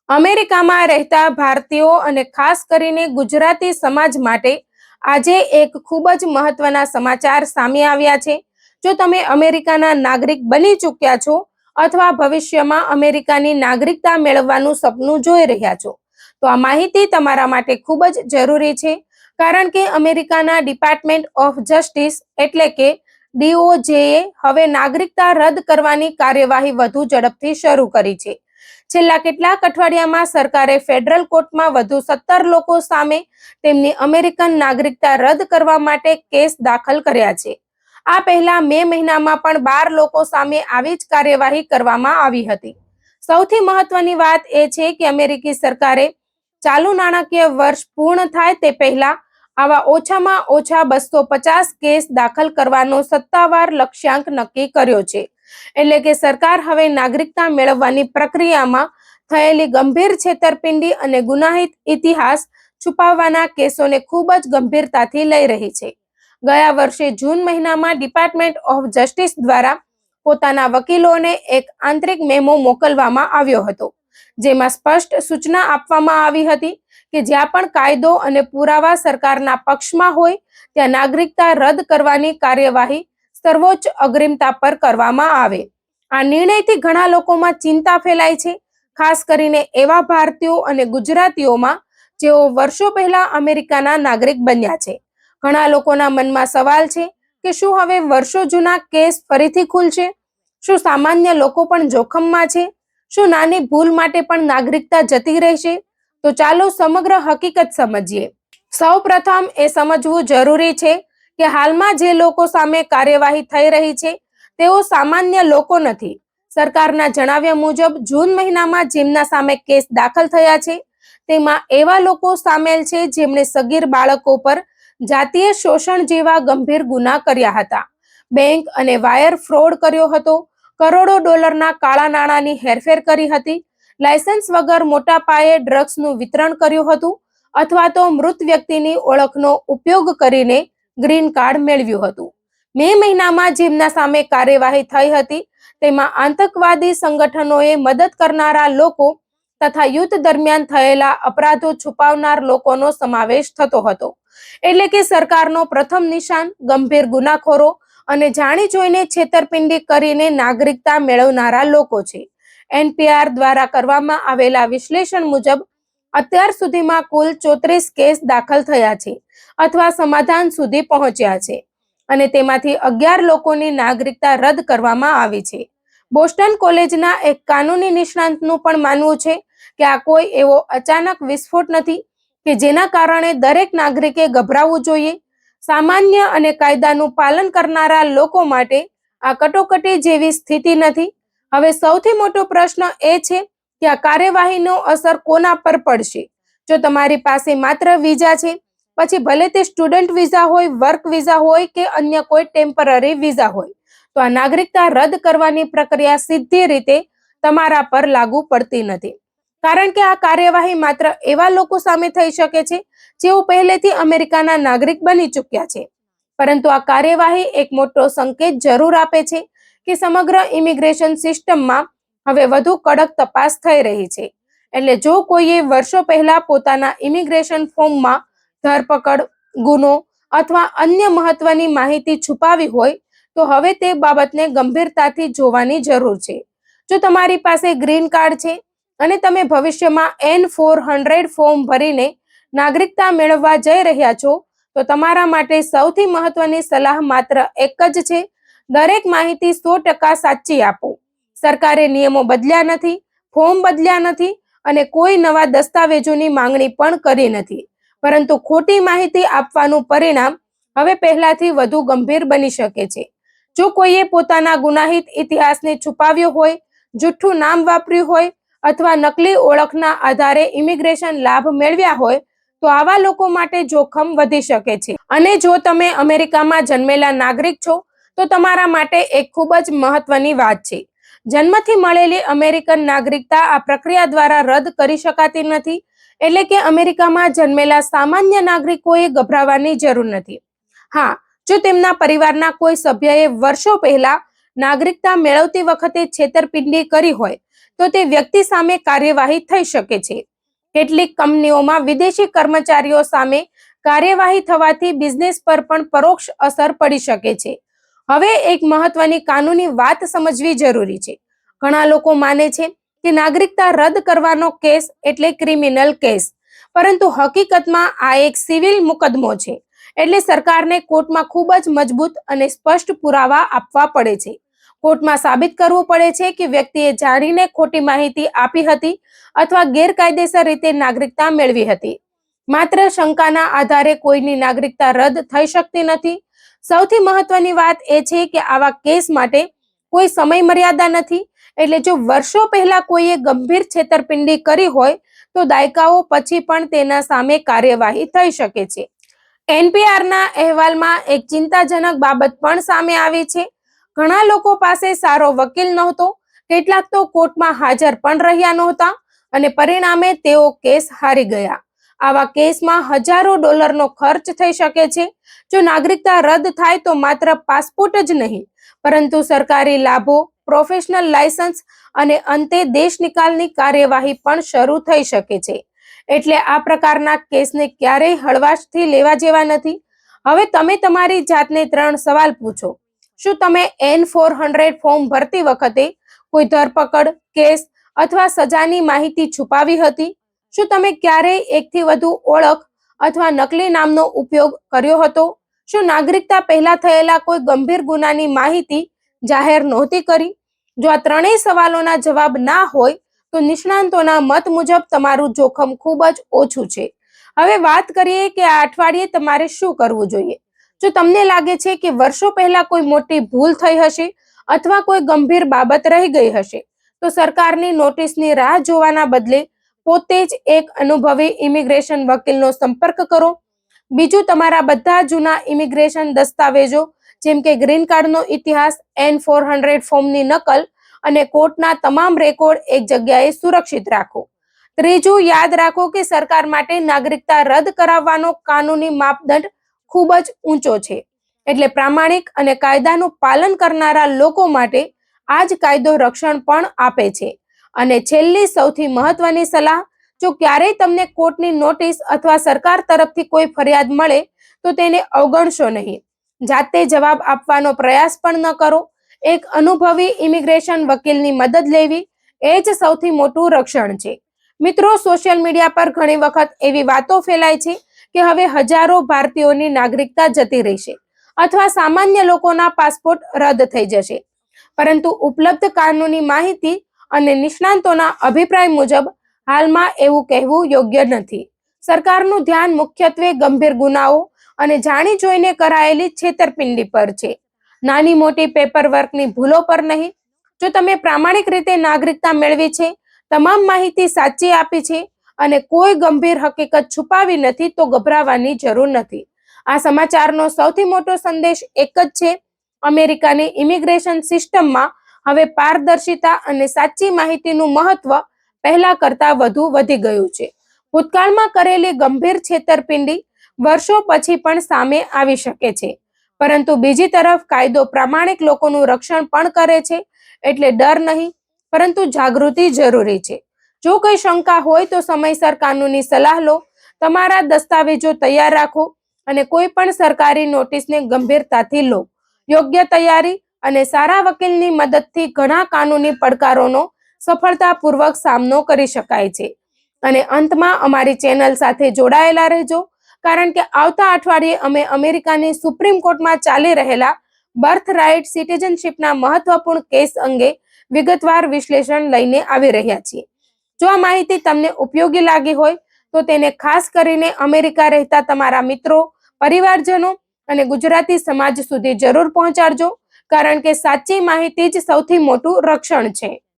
અમેરિકામાં રહેતા ભારતીયો અને ખાસ કરીને ગુજરાતી સમાજ માટે આજે એક ખૂબ જ મહત્વના સમાચાર સામે આવ્યા છે. જો તમે અમેરિકાના નાગરિક બની ચૂક્યા છો અથવા ભવિષ્યમાં અમેરિકાની નાગરિકતા મેળવવાનું સપનું જોઈ રહ્યા છો, તો આ માહિતી તમારા માટે ખૂબ જ જરૂરી છે. કારણ કે અમેરિકાના ડિપાર્ટમેન્ટ ઓફ જસ્ટિસ એટલે કે DOJ હવે નાગરિકતા રદ કરવાની કાર્યવાહી વધુ ઝડપથી શરૂ કરી છે. છેલ્લા કેટલાક અઠવાડિયામાં સરકારે ફેડરલ કોર્ટમાં વધુ 17 લોકો સામે તેમની અમેરિકન નાગરિકતા રદ કરવા માટે કેસ દાખલ કર્યા છે. આ પહેલા મે મહિનામાં પણ 12 લોકો સામે આવી જ કાર્યવાહી કરવામાં આવી હતી. સૌથી મહત્વની વાત એ છે કે અમેરિકી સરકારે ચાલુ નાણાકીય વર્ષ પૂર્ણ થાય તે પહેલા આવા ઓછામાં ઓછા 250 કેસ દાખલ કરવાનો સત્તાવાર લક્ષ્યાંક નક્કી કર્યો છે. એટલે કે સરકાર હવે નાગરિકતા મેળવવાની પ્રક્રિયામાં થયેલી ગંભીર છેતરપિંડી અને ગુનાહિત ઇતિહાસ છુપાવવાના કેસોને ખૂબ જ ગંભીરતાથી લઈ રહી છે. ગયા વર્ષે જૂન મહિનામાં ડિપાર્ટમેન્ટ ઓફ જસ્ટિસ દ્વારા પોતાના વકીલોને એક આંતરિક મેમો મોકલવામાં આવ્યો હતો, જેમાં સ્પષ્ટ સૂચના આપવામાં આવી હતી કે જ્યાં પણ કાયદો અને પુરાવા સરકારના પક્ષમાં હોય ત્યાં નાગરિકતા રદ કરવાની કાર્યવાહી સર્વોચ્ચ અગ્રિમતા પર કરવામાં આવે. આ નિર્ણયથી ઘણા લોકોમાં ચિંતા ફેલાય છે, ખાસ કરીને એવા ભારતીયો અને ગુજરાતીઓમાં જેઓ વર્ષો પહેલા અમેરિકાના નાગરિક બન્યા છે. ઘણા લોકોના મનમાં સવાલ છે કે શું હવે વર્ષો જૂના કેસ ફરીથી ખુલશે? શું સામાન્ય લોકો પણ જોખમમાં છે? શું નાની ભૂલ માટે પણ નાગરિકતા જતી રહેશે? તો ચાલો સમગ્ર હકીકત સમજીએ. સૌપ્રથમ એ સમજવું જરૂરી છે કે હાલમાં જે લોકો સામે કાર્યવાહી થઈ રહી છે તેઓ સામાન્ય લોકો નથી. સરકારના જણાવ્યા મુજબ જૂન મહિનામાં જેમના સામે કેસ દાખલ થયા છે તેમાં એવા લોકો સામેલ છે જેમણે સગીર બાળકો પર જાતીય શોષણ જેવા ગંભીર ગુના કર્યા હતા, બેંક અને વાયર ફ્રોડ કર્યો હતો, કરોડો ડોલરના કાળા નાણાંની હેરફેર કરી હતી, લાયસન્સ વગર મોટા પાયે ડ્રગ્સનું વિતરણ કર્યું હતું અથવા તો મૃત વ્યક્તિની ઓળખનો ઉપયોગ કરીને ગ્રીન કાર્ડ મેળવ્યું હતું. મે મહિનામાં જેમના સામે કાર્યવાહી થઈ હતી તેમાં આતંકવાદી સંગઠનોએ મદદ કરનારા લોકો તથા યુદ્ધ દરમિયાન થયેલા અપરાધો છુપાવનાર લોકોનો સમાવેશ થતો હતો. એટલે કે સરકારનો પ્રથમ નિશાન ગંભીર ગુનાખોરો અને જાણી જોઈને છેતરપિંડી કરીને નાગરિકતા મેળવનારા લોકો છે. NPR દ્વારા કરવામાં આવેલા વિશ્લેષણ મુજબ અત્યાર સુધીમાં કુલ 34 કેસ દાખલ થયા છે અથવા સમાધાન સુધી પહોંચ્યા છે અને તેમાંથી 11 લોકોની નાગરિકતા રદ કરવામાં આવી છે. બોસ્ટન કોલેજના એક કાનૂની નિષ્ણાતનું પણ માનવું છે કે આ કોઈ એવો અચાનક વિસ્ફોટ નથી કે જેના કારણે દરેક નાગરિકે ગભરાવું જોઈએ. સામાન્ય અને કાયદાનું પાલન કરનારા લોકો માટે આ કટોકટી જેવી સ્થિતિ નથી. હવે સૌથી મોટો પ્રશ્ન એ છે કે આ કાર્યવાહીનો અસર કોના પર પડશે? જો તમારી પાસે માત્ર વિઝા છે, પછી ભલે તે સ્ટુડન્ટ વિઝા હોય, વર્ક વિઝા હોય કે અન્ય કોઈ ટેમ્પરરી વિઝા હોય, તો આ નાગરિકતા રદ કરવાની પ્રક્રિયા સીધી રીતે તમારા પર લાગુ પડતી નથી. કારણ કે આ કાર્યવાહી માત્ર એવા લોકો સામે થઈ શકે છે જેઓ પહેલેથી અમેરિકાના નાગરિક બની ચૂક્યા છે. પરંતુ આ કાર્યવાહી એક મોટો સંકેત જરૂર આપે છે કે સમગ્ર ઇમિગ્રેશન સિસ્ટમમાં હવે વધુ કડક તપાસ થઈ રહી છે. એટલે જો કોઈએ વર્ષો પહેલા પોતાના ઇમિગ્રેશન ફોર્મમાં ધરપકડ, ગુનો અથવા અન્ય મહત્વની માહિતી છુપાવી હોય તો હવે તે બાબતને ગંભીરતાથી જોવાની જરૂર છે. જો તમારી પાસે ગ્રીન કાર્ડ છે અને તમે ભવિષ્યમાં N-400 ફોર્મ ભરીને નાગરિકતા મેળવવા જઈ રહ્યા છો, તો તમારા માટે સૌથી મહત્વની સલાહ માત્ર એક જ છે: દરેક માહિતી 100% સાચી આપો. સરકારે નિયમો બદલ્યા નથી, ફોર્મ બદલ્યા નથી અને કોઈ નવા દસ્તાવેજોની માંગણી પણ કરી નથી. પરંતુ ખોટી માહિતી આપવાનું પરિણામ હવે પહેલાથી વધુ ગંભીર બની શકે છે. જો કોઈએ પોતાના ગુનાહિત ઇતિહાસને છુપાવ્યો હોય, જૂઠું નામ વાપર્યું હોય અથવા નકલી ઓળખના આધારે ઇમિગ્રેશન લાભ મેળવ્યા હોય, તો આવા લોકો માટે જોખમ વધી શકે છે. અને જો તમે અમેરિકામાં જન્મેલા નાગરિક છો, તો તમારા માટે એક ખૂબ જ મહત્વની વાત છે: જન્મથી મળેલી અમેરિકન નાગરિકતા આ પ્રક્રિયા દ્વારા રદ કરી શકાતી નથી. એટલે કે અમેરિકામાં જન્મેલા સામાન્ય નાગરિકોએ ગભરાવાની જરૂર નથી. હા, જો તેમના પરિવારના કોઈ સભ્યએ વર્ષો પહેલા નાગરિકતા મેળવતી વખતે છેતરપિંડી કરી હોય, તો તે વ્યક્તિ સામે કાર્યવાહી થઈ શકે છે. કેટલીક કંપનીઓમાં વિદેશી કર્મચારીઓ સામે કાર્યવાહી થવાથી બિઝનેસ પર પણ પરોક્ષ અસર પડી શકે છે. હવે એક મહત્વની કાનૂની વાત સમજવી જરૂરી છે. ઘણા લોકો માને છે કે નાગરિકતા રદ કરવાનો કેસ એટલે ક્રિમિનલ કેસ, પરંતુ હકીકતમાં આ એક સિવિલ મુકદ્દમો છે. એટલે સરકારને કોર્ટમાં ખૂબ જ મજબૂત અને સ્પષ્ટ પુરાવા આપવા પડે છે. કોર્ટમાં સાબિત કરવું પડે છે કે વ્યક્તિએ જાણીને ખોટી માહિતી આપી હતી અથવા ગેરકાયદેસર રીતે નાગરિકતા મેળવી હતી. માત્ર શંકાના આધારે કોઈની નાગરિકતા રદ થઈ શકતી નથી. સૌથી મહત્વની વાત એ છે કે આવા કેસ માટે કોઈ સમય મર્યાદા નથી. એટલે જો વર્ષો પહેલા કોઈએ ગંભીર છેતરપિંડી કરી હોય તો દાયકાઓ પછી પણ તેના સામે કાર્યવાહી થઈ શકે છે. એનપીઆરના અહેવાલમાં એક ચિંતાજનક બાબત પણ સામે આવી છે. ઘણા લોકો પાસે સારો વકીલ નહોતો, કેટલાક તો કોર્ટમાં હાજર પણ રહ્યા નહોતા અને પરિણામે તેઓ કેસ હારી ગયા. આવા કેસમાં હજારો ડોલરનો ખર્ચ થઈ શકે છે. જો નાગરિકતા રદ થાય તો માત્ર પાસપોર્ટ જ નહીં, પરંતુ સરકારી લાભો, પ્રોફેશનલ લાયસન્સ અને અંતે દેશ નિકાલની કાર્યવાહી પણ શરૂ થઈ શકે છે. એટલે આ પ્રકારના કેસને ક્યારેય હળવાશથી લેવા જેવા નથી. હવે તમે તમારી જાતને 3 સવાલ પૂછો. શું તમે N-400 ફોર્મ ભરતી વખતે કોઈ ધરપકડ, કેસ અથવા સજાની માહિતી છુપાવી હતી? શું તમે ક્યારેય એકથી વધુ ઓળખ અથવા નકલી નામનો ઉપયોગ કર્યો હતો? શું નાગરિકતા પહેલા થયેલા કોઈ ગંભીર ગુનાની માહિતી જાહેર નહોતી કરી? જો આ ત્રણેય સવાલોના જવાબ ના હોય તો નિષ્ણાંતોના મત મુજબ તમારું જોખમ ખૂબ જ ઓછું છે. હવે વાત કરીએ કે આ અઠવાડિયે તમારે શું કરવું જોઈએ. જો તમને લાગે છે કે વર્ષો પહેલા કોઈ મોટી ભૂલ થઈ હશે અથવા કોઈ ગંભીર બાબત રહી ગઈ હશે, તો સરકારની નોટિસની રાહ જોવાના બદલે પોતે જ એક અનુભવી ઇમિગ્રેશન વકીલનો સંપર્ક કરો. બીજું, તમારા બધા જૂના ઇમિગ્રેશન દસ્તાવેજો જેમ કે ગ્રીન કાર્ડનો ઇતિહાસ, N-400 ફોર્મની નકલ અને કોર્ટના તમામ રેકોર્ડ એક જગ્યાએ સુરક્ષિત રાખો. ત્રીજું, યાદ રાખો કે સરકાર માટે નાગરિકતા રદ કરાવવાનો કાનૂની માપદંડ ખૂબ જ ઊંચો છે. એટલે પ્રામાણિક અને કાયદાનું પાલન કરનારા લોકો માટે આ જ કાયદો રક્ષણ પણ આપે છે. અને છેલ્લી સૌથી મહત્વની સલાહ, જો ક્યારેય તમને કોર્ટની નોટિસ અથવા સરકાર તરફથી કોઈ ફરિયાદ મળે તો તેને અવગણશો નહીં. જાતે જવાબ આપવાનો પ્રયાસ પણ ન કરો. એક અનુભવી ઇમિગ્રેશન વકીલની મદદ લેવી એ જ સૌથી મોટું રક્ષણ છે. મિત્રો, સોશિયલ મીડિયા પર ઘણી વખત એવી વાતો ફેલાય છે કે હવે હજારો ભારતીયોની નાગરિકતા જતી રહેશે અથવા સામાન્ય લોકોના પાસપોર્ટ રદ થઈ જશે. પરંતુ ઉપલબ્ધ કાનૂની માહિતી અને નિષ્ણાંતોના અભિપ્રાય મુજબ હાલમાં એવું કહેવું યોગ્ય નથી. સરકારનું ધ્યાન મુખ્યત્વે ગંભીર ગુનાઓ અને જાણી જોઈને કરાયેલી છેતરપિંડી પર છે, નાની મોટી પેપરવર્કની ભૂલો પર નહીં. જો તમે પ્રામાણિક રીતે નાગરિકતા મેળવી છે, તમામ માહિતી સાચી આપી છે અને કોઈ ગંભીર હકીકત છુપાવી નથી, તો ગભરાવાની જરૂર નથી. આ સમાચારનો સૌથી મોટો સંદેશ એક જ છે: અમેરિકાની ઇમિગ્રેશન સિસ્ટમમાં હવે પારદર્શિતા અને સાચી માહિતીનું મહત્વ પહેલા કરતા વધુ વધી ગયું છે. ભૂતકાળમાં કરેલી ગંભીર છેતરપિંડી વર્ષો પછી પણ સામે આવી શકે છે, પરંતુ બીજી તરફ કાયદો પ્રામાણિક લોકોનું રક્ષણ પણ કરે છે. એટલે ડર નહીં, પરંતુ જાગૃતિ જરૂરી છે. જો કોઈ શંકા હોય તો સમયસર કાનૂની સલાહ લો, તમારા દસ્તાવેજો તૈયાર રાખો અને કોઈ પણ સરકારી નોટિસને ગંભીરતાથી લો. યોગ્ય તૈયારી અને સારા વકીલની મદદથી ઘણા કાનૂની પડકારોનો સફળતાપૂર્વક સામનો કરી શકાય છે. અને અંતમાં, અમારી ચેનલ સાથે જોડાયેલા રહેજો, કારણ કે આવતા અઠવાડિયે અમે અમેરિકાની સુપ્રીમ કોર્ટમાં ચાલી રહેલા બર્થ રાઇટ સિટીઝનશીપના મહત્વપૂર્ણ કેસ અંગે વિગતવાર વિશ્લેષણ લઈને આવી રહ્યા છીએ. જો આ માહિતી તમને ઉપયોગી લાગી હોય તો તેને ખાસ કરીને અમેરિકા રહેતા તમારા મિત્રો, પરિવારજનો અને ગુજરાતી સમાજ સુધી જરૂર પહોંચાડજો, કારણ કે સાચી માહિતી જ સૌથી મોટું રક્ષણ છે.